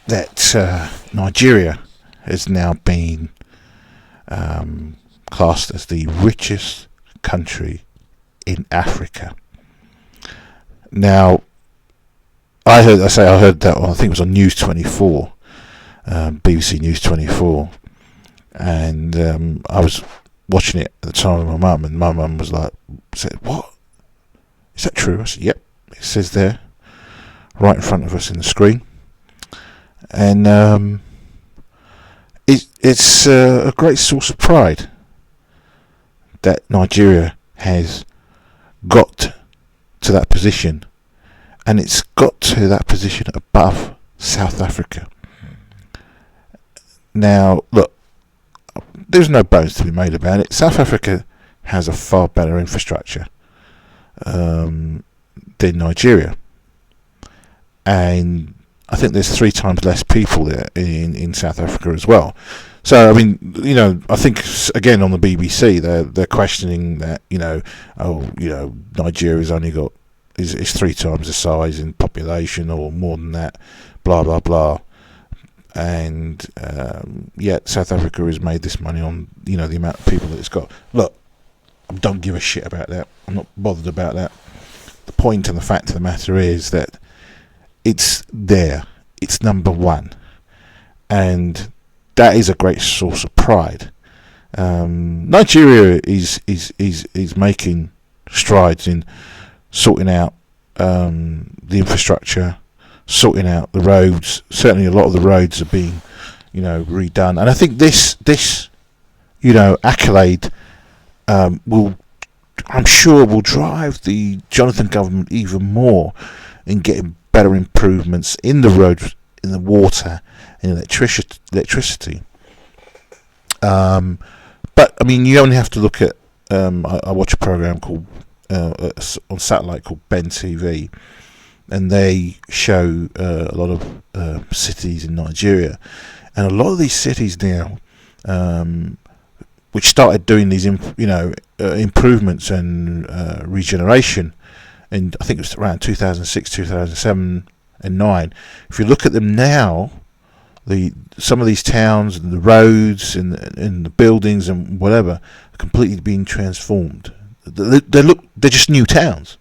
that Nigeria has now been classed as the richest country in Africa. Now, I heard that. I think it was on News 24, BBC News 24, and I was watching it at the time with my mum, and my mum was like, said, "What? Is that true?" I said, "Yep, it says there, right in front of us in the screen." And it's a great source of pride that Nigeria has got to that position, and it's got to that position above South Africa. Now, look, there's no bones to be made about it. South Africa has a far better infrastructure than Nigeria, and I think there's 3 times less people there in South Africa as well. So, I mean, I think, again, on the BBC, they're questioning that, Nigeria's only got, is 3 times the size in population or more than that, blah, blah, blah. And, yet South Africa has made this money on, the amount of people that it's got. Look, I don't give a shit about that. I'm not bothered about that. The point and the fact of the matter is that it's there. It's number 1. And that is a great source of pride. Nigeria is making strides in sorting out the infrastructure, sorting out the roads. Certainly, a lot of the roads are being, redone. And I think this accolade will drive the Jonathan government even more in getting better improvements in the roads, in the water, and electricity. But I mean, you only have to look at. I watch a program called on satellite called Ben TV, and they show a lot of cities in Nigeria, and a lot of these cities now, which started doing these improvements and regeneration, and I think it was around 2006, 2007, and 9. If you look at them now, some of these towns and the roads and the buildings and whatever are completely being transformed. They're just new towns,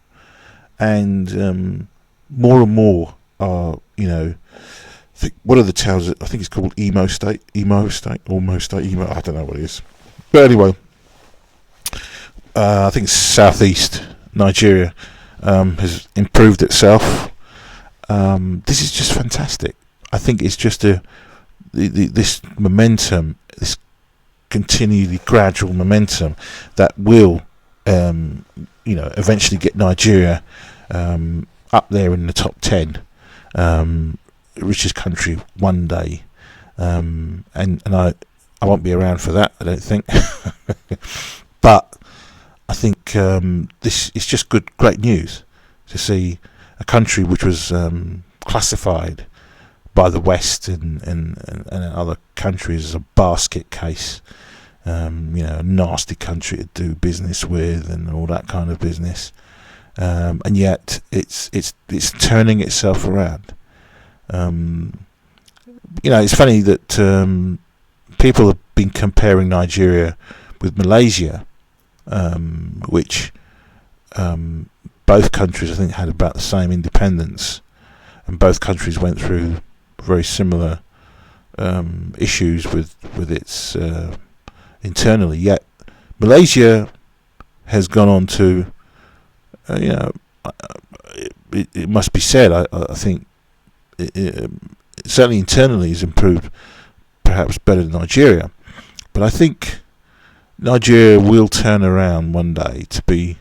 and more and more are what are the towns? I think it's called Imo State. I don't know what it is, but anyway, I think it's southeast Nigeria has improved itself. This is just fantastic. I think it's just this momentum, this continually gradual momentum that will, eventually get Nigeria up there in the top 10 richest country one day. And I won't be around for that, I don't think. But I think this is just great news to see a country which was classified by the West and other countries as a basket case, a nasty country to do business with and all that kind of business, and yet it's turning itself around. It's funny that people have been comparing Nigeria with Malaysia, which both countries I think had about the same independence, and both countries went through very similar issues with its internally. Yet Malaysia has gone on to, it must be said, I think it certainly internally has improved, perhaps better than Nigeria. But I think Nigeria will turn around one day to be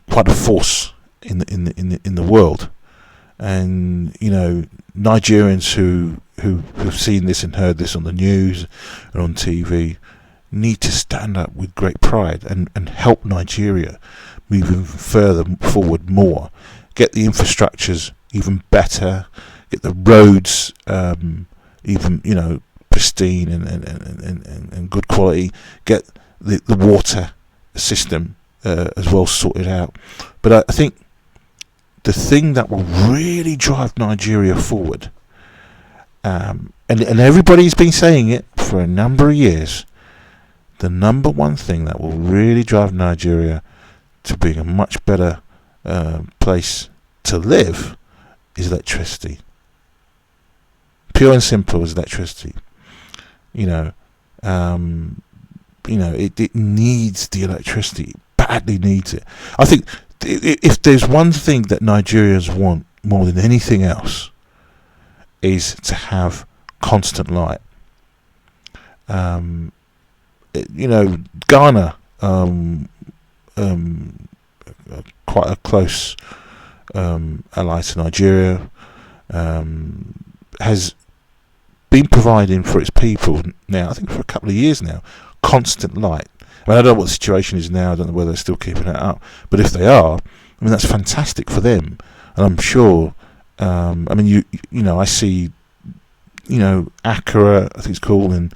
quite a force in the world. And Nigerians who've seen this and heard this on the news and on TV need to stand up with great pride and help Nigeria move even further forward more, get the infrastructures even better, get the roads even pristine and good quality, get the water system as well sorted out. But I think the thing that will really drive Nigeria forward and everybody's been saying it for a number of years. The number one thing that will really drive Nigeria to being a much better place to live is electricity. Pure and simple is electricity. It needs the electricity. It badly needs it. I think if there's one thing that Nigerians want more than anything else, is to have constant light. Ghana, quite a close ally to Nigeria, has been providing for its people now, I think for a couple of years now, constant light. I don't know what the situation is now. I don't know whether they're still keeping it up, but if they are, that's fantastic for them. And I'm sure. I see, Accra, I think it's called, in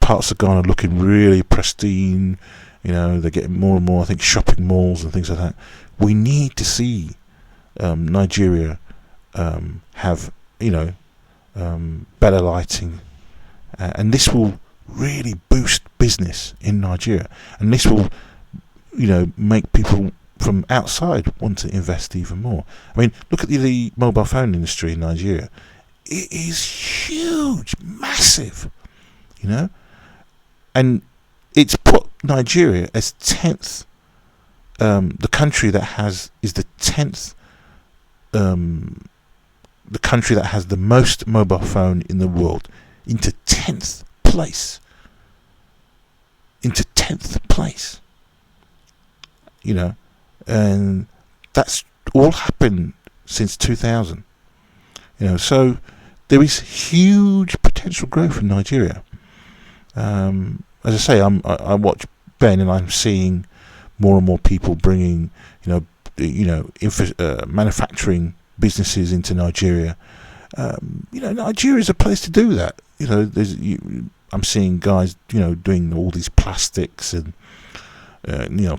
parts of Ghana looking really pristine. They're getting more and more, I think, shopping malls and things like that. We need to see Nigeria have, better lighting, and this will really boost business in Nigeria, and this will, make people from outside want to invest even more. Look at the mobile phone industry in Nigeria. It is huge, massive, and it's put Nigeria as 10th, the country that has the country that has the most mobile phone in the world, into 10th place. And that's all happened since 2000. So there is huge potential growth in Nigeria. As I say, I watch Ben, and I'm seeing more and more people bringing, manufacturing businesses into Nigeria. Nigeria is a place to do that. I'm seeing guys, doing all these plastics and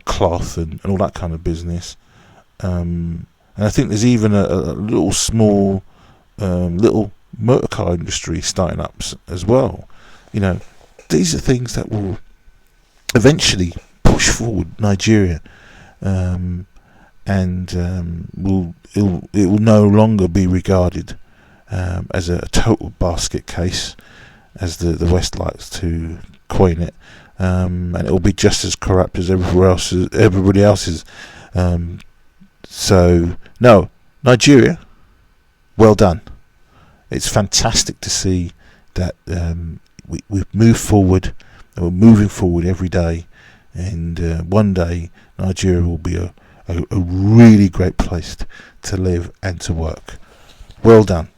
cloth and all that kind of business. And I think there's even a little small little motor car industry starting up as well. These are things that will eventually push forward Nigeria, and it will no longer be regarded as a total basket case, as the West likes to coin it, and it will be just as corrupt as everybody else is. So no, Nigeria, well done. It's fantastic to see that we've moved forward, and we're moving forward every day, and one day Nigeria will be a really great place to live and to work. Well done.